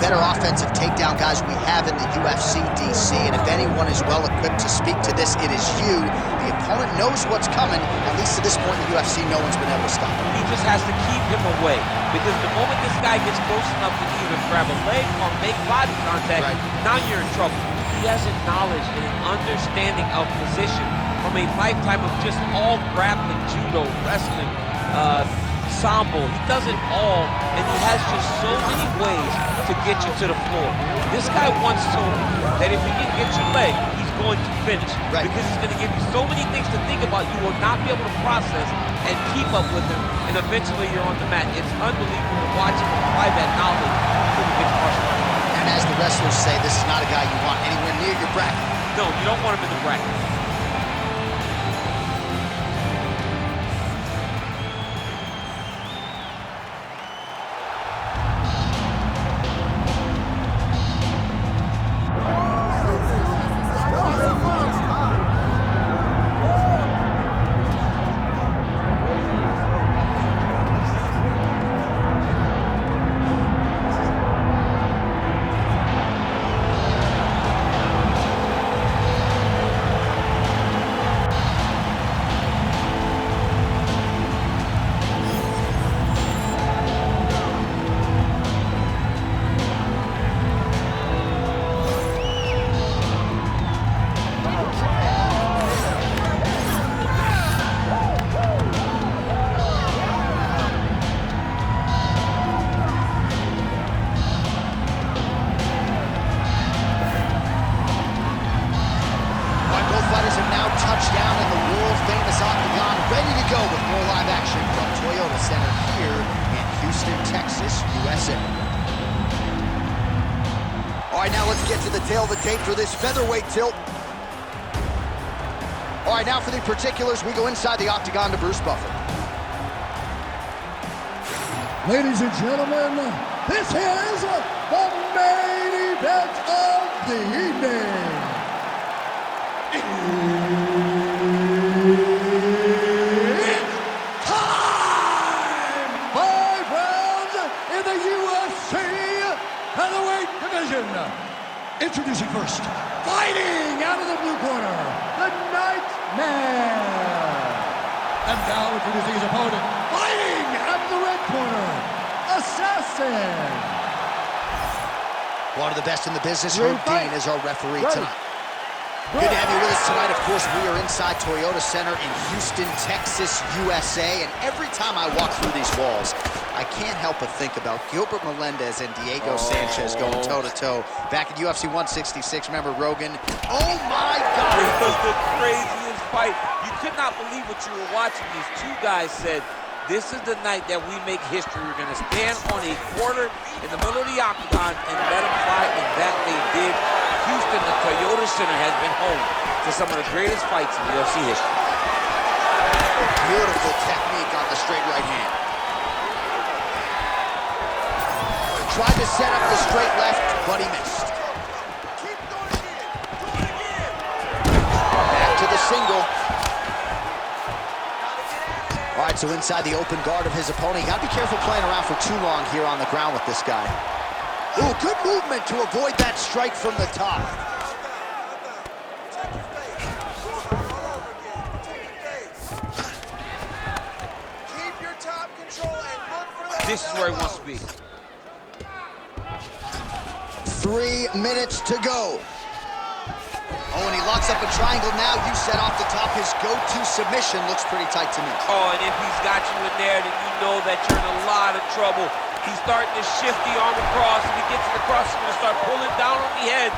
better offensive takedown guys we have in the UFC, DC, and if anyone is well equipped to speak to this, it is you. The opponent knows what's coming. At least to this point in the UFC, no one's been able to stop him. He just has to keep him away, because the moment this guy gets close enough to either grab a leg or make body contact, now you're in trouble. He has a knowledge and an understanding of position from a lifetime of just all grappling, judo, wrestling, sambo. He does it all, and he has just so many ways to get you to the floor. This guy once told me that if he can get your leg, he's going to finish. Because he's going to give you so many things to think about, you will not be able to process and keep up with him, and eventually you're on the mat. It's unbelievable to watch him apply that knowledge to the mixed martial arts. And as the wrestlers say, this is not a guy you want anywhere near your bracket. No, you don't want him in the bracket. Touchdown in the world-famous Octagon, ready to go with more live action from Toyota Center here in Houston, Texas, USA. All right, now let's get to the tail of the tape for this featherweight tilt. All right, now for the particulars, we go inside the Octagon to Bruce Buffer. Ladies and gentlemen, this is the main event of the evening. It's time! 5 rounds in the UFC featherweight division. Introducing first, fighting out of the blue corner, the Nightmare. And now introducing his opponent, fighting out of the red corner, Assassin. One of the best in the business, Herb Dean, is our referee tonight. Good to have you with us tonight. Of course, we are inside Toyota Center in Houston, Texas, USA. And every time I walk through these walls, I can't help but think about Gilbert Melendez and Diego Sanchez going toe-to-toe back in UFC 166. Remember Rogan? Oh, my God! It was the craziest fight. You could not believe what you were watching. These two guys said, this is the night that we make history. We're going to stand on a quarter in the middle of the octagon and let them fly, and that they did. Houston, the Toyota Center, has been home to some of the greatest fights in UFC history. Beautiful technique on the straight right hand. Tried to set up the straight left, but he missed. Keep going again. Do it again. Back to the single. All right, so inside the open guard of his opponent. You got to be careful playing around for too long here on the ground with this guy. Ooh, good movement to avoid that strike from the top. Keep your top control and look for that. This is where he wants to be. 3 minutes to go. Oh, and he locks up a triangle now. You set off the top. His go-to submission looks pretty tight to me. Oh, and if he's got you in there, then you know that you're in a lot of trouble. He's starting to shift the arm across. If he gets it across, he's going to start pulling down on the head,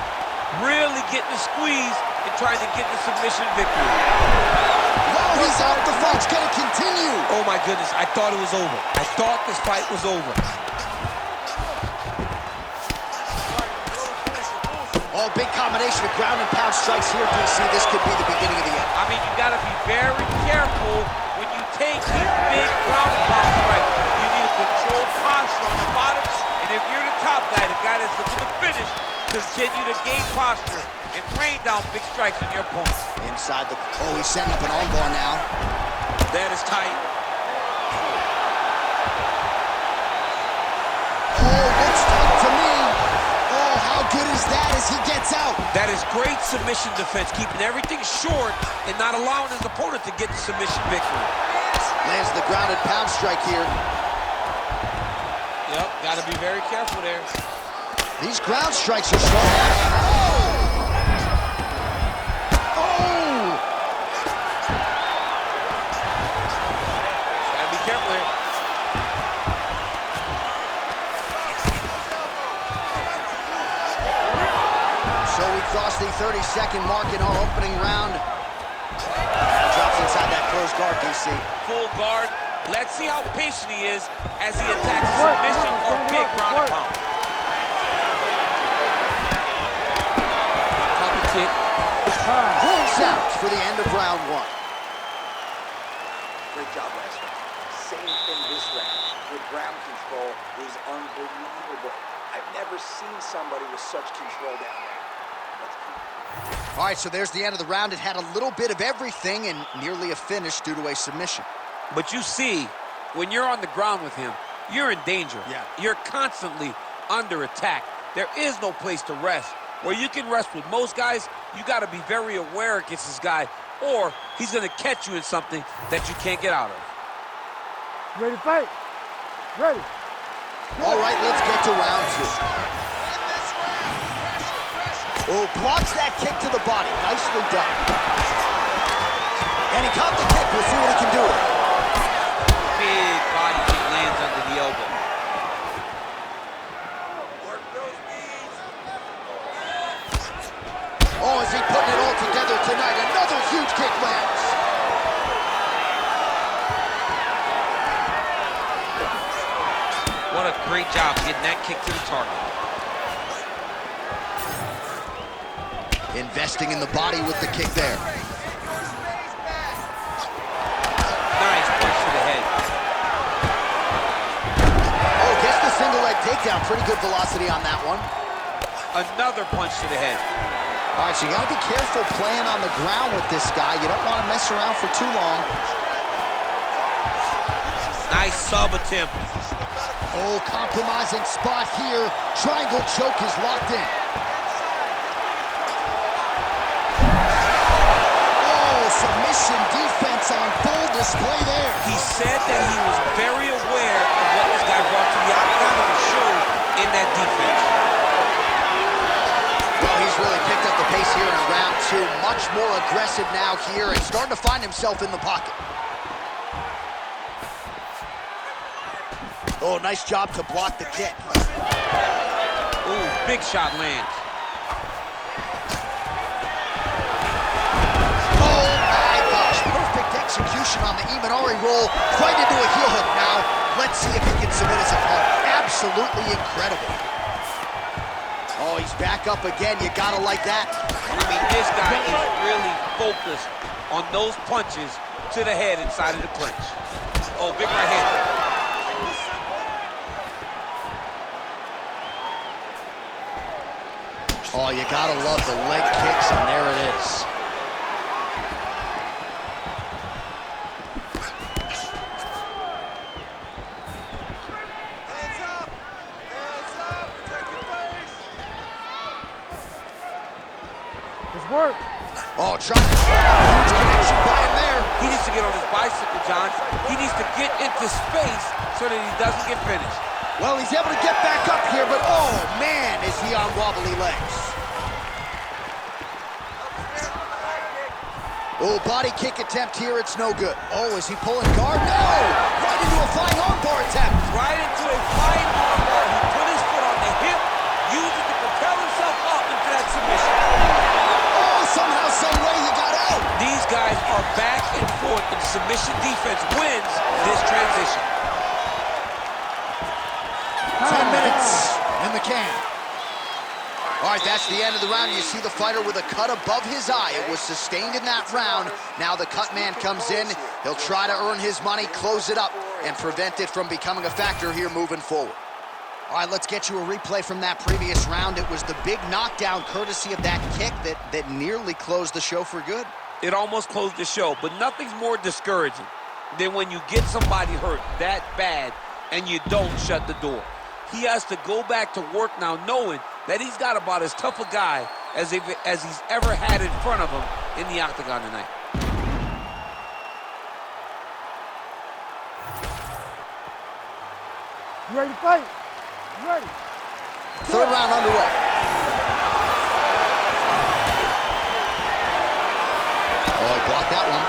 really getting the squeeze and trying to get the submission victory. Whoa, he's out. The fight's going to continue. Oh, my goodness. I thought it was over. I thought this fight was over. Oh, big combination of ground and pound strikes here, DC. This could be the beginning of the end. I mean, you got to be very careful when you take these big ground and pound strikes. You need a controlled posture on the bottom, and if you're the top guy, the guy that's looking to finish, continue to gain posture and rain down big strikes on your opponent. Inside the... Oh, he's setting up an armbar now. That is tight. Oh, looks tight to me. as he gets out. That is great submission defense, keeping everything short and not allowing his opponent to get the submission victory. Lands the grounded pound strike here. Yep, got to be very careful there. These ground strikes are strong. Cross the 30-second mark in our opening round. Drops inside that closed guard, DC. Full guard. Let's see how patient he is as he attacks submission or big ground and pound. Top of kick. Horn sounds for the end of round one. Great job last round. Same thing this round. The ground control is unbelievable. I've never seen somebody with such control down there. All right, so there's the end of the round. It had a little bit of everything and nearly a finish due to a submission. But you see, when you're on the ground with him, you're in danger. Yeah. You're constantly under attack. There is no place to rest. Where you can rest with most guys, you got to be very aware against this guy, or he's going to catch you in something that you can't get out of. Ready to fight? Ready. All right, let's get to round two. Oh, blocks that kick to the body. Nicely done. And he caught the kick. We'll see what he can do with it. Big body kick lands under the elbow. Oh, is he putting it all together tonight? Another huge kick lands. What a great job getting that kick to the target. Investing in the body with the kick there. Nice punch to the head. Oh, gets the single leg takedown. Pretty good velocity on that one. Another punch to the head. All right, so you got to be careful playing on the ground with this guy. You don't want to mess around for too long. Nice sub attempt. Oh, compromising spot here. Triangle choke is locked in. Submission defense on full display there. He said that he was very aware of what this guy brought to the octagon and showed in that defense. Well, he's really picked up the pace here in round two. Much more aggressive now here and starting to find himself in the pocket. Oh, nice job to block the kick. Ooh, big shot lands. Execution on the Imanari roll, right into a heel hook now. Let's see if he can submit his opponent. Absolutely incredible. Oh, he's back up again. You gotta like that. I mean, this guy is really focused on those punches to the head inside of the clinch. Oh, big right hand. Oh, you gotta love the leg kicks, and there it is. Work. Oh, trying to huge connection by him there. He needs to get on his bicycle, John. He needs to get into space so that he doesn't get finished. Well, he's able to get back up here, but oh, man, is he on wobbly legs. Oh, body kick attempt here. It's no good. Oh, is he pulling guard? No! Right into a flying armbar attempt. Right into a flying armbar. He put his foot on the hip, used it to propel himself up into that submission. Somehow, some way, he got out. These guys are back and forth, and submission defense wins this transition. 10 minutes in the can. All right, that's the end of the round. You see the fighter with a cut above his eye. It was sustained in that round. Now the cut man comes in. He'll try to earn his money, close it up, and prevent it from becoming a factor here moving forward. All right, let's get you a replay from that previous round. It was the big knockdown courtesy of that kick that nearly closed the show for good. It almost closed the show, but nothing's more discouraging than when you get somebody hurt that bad and you don't shut the door. He has to go back to work now knowing that he's got about as tough a guy as he's ever had in front of him in the octagon tonight. You ready to fight? You ready? Third round underway. Oh, he blocked that one.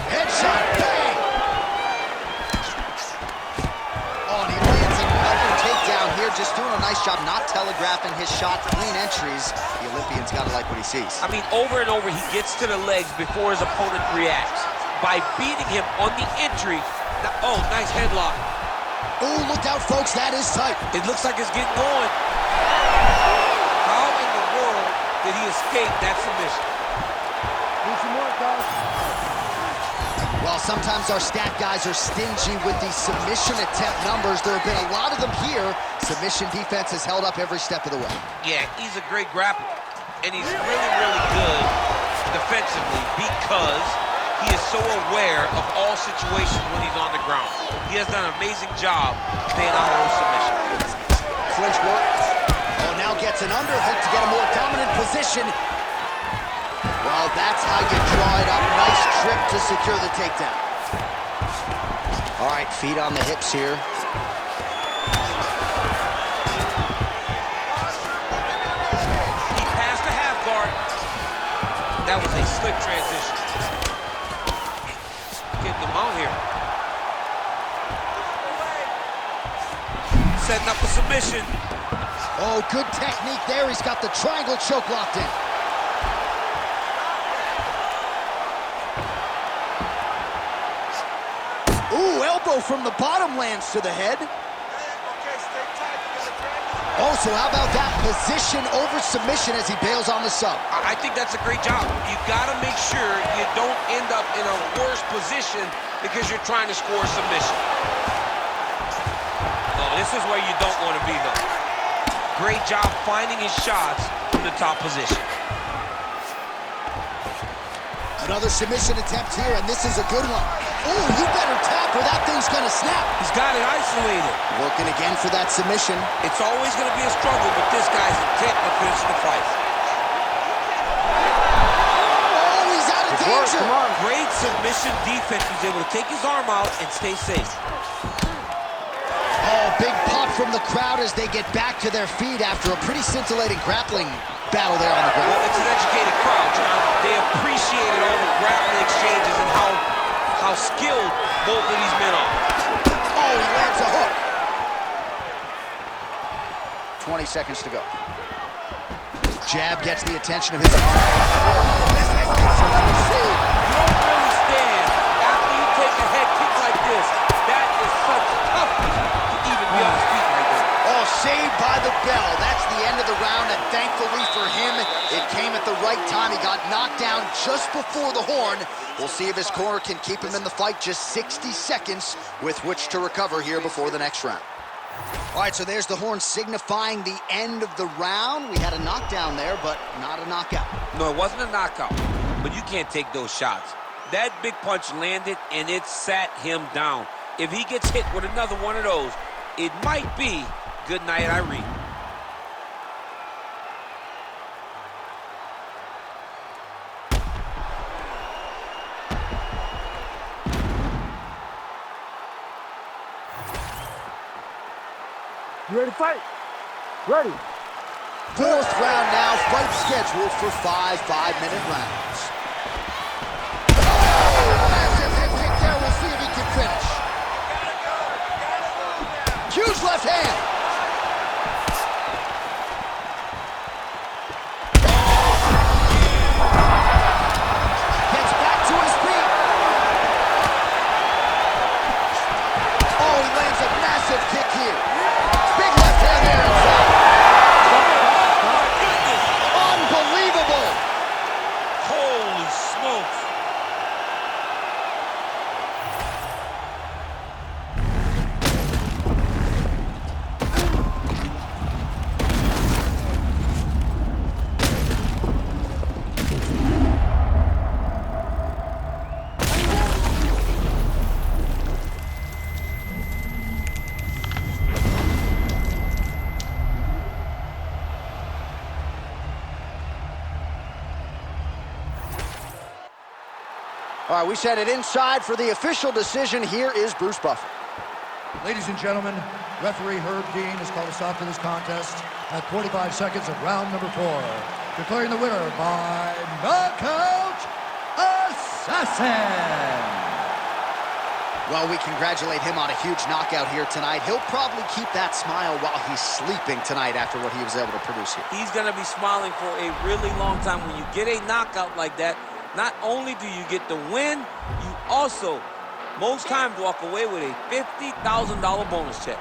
Headshot, bang! Oh, and he lands another takedown here, just doing a nice job not telegraphing his shot. Clean entries. The Olympian's got to like what he sees. I mean, over and over, he gets to the legs before his opponent reacts. By beating him on the entry. Oh, nice headlock. Oh, look out, folks. That is tight. It looks like it's getting going. How in the world did he escape that submission? Need some more, guys. Well, sometimes our stat guys are stingy with the submission attempt numbers. There have been a lot of them here. Submission defense has held up every step of the way. Yeah, he's a great grappler. And he's really, really good defensively because he is so aware of all situations when he's on the ground. He has done an amazing job staying out of those submissions. Clinch work. Oh, now gets an underhook to get a more dominant position. Well, that's how you draw it up. Nice trip to secure the takedown. All right, feet on the hips here. He passed the half guard. That was a slick transition. Getting them out here. Setting up a submission. Oh, good technique there. He's got the triangle choke locked in. Ooh, elbow from the bottom lands to the head. Oh, so how about that position over submission as he bails on the sub? I think that's a great job. You got to make sure you don't end up in a worse position because you're trying to score a submission. Oh, this is where you don't want to be, though. Great job finding his shots from the top position. Another submission attempt here, and this is a good one. Oh, you better tap or that thing's gonna snap. He's got it isolated. Working again for that submission. It's always going to be a struggle, but this guy's intent to finish the fight. Oh, he's out of danger. Come on. Great submission defense. He's able to take his arm out and stay safe. Oh, big pop from the crowd as they get back to their feet after a pretty scintillating grappling battle there on the ground. Well, it's an educated crowd, John. They appreciated all the grappling exchanges and how skilled both of these men are. Oh, he lands a hook. 20 seconds to go. Jab gets the attention of his opponent. You don't really stand after you take a head kick like this. That is such toughness to even be on his feet right there. Oh, saved by the bell. That's the end of the round, and thankfully for him, it came at the right time. He got knocked down just before the horn. We'll see if his corner can keep him in the fight. Just 60 seconds with which to recover here before the next round. All right, so there's the horn signifying the end of the round. We had a knockdown there, but not a knockout. No, it wasn't a knockout, but you can't take those shots. That big punch landed, and it sat him down. If he gets hit with another one of those, it might be good night, Irene. You ready to fight? Ready. Fourth round now, fight scheduled for 5 5-minute rounds. Oh, massive hip kick there. We'll see if he can finish. Huge left hand. Gets back to his feet. Oh, he lands a massive kick here. Big left hand there inside. Unbelievable. Holy smokes. All right, we send it inside for the official decision. Here is Bruce Buffer. Ladies and gentlemen, referee Herb Dean has called a stop to this contest at 45 seconds of round number 4, declaring the winner by knockout assassin. Well, we congratulate him on a huge knockout here tonight. He'll probably keep that smile while he's sleeping tonight after what he was able to produce here. He's going to be smiling for a really long time. When you get a knockout like that, not only do you get the win, you also, most times, walk away with a $50,000 bonus check.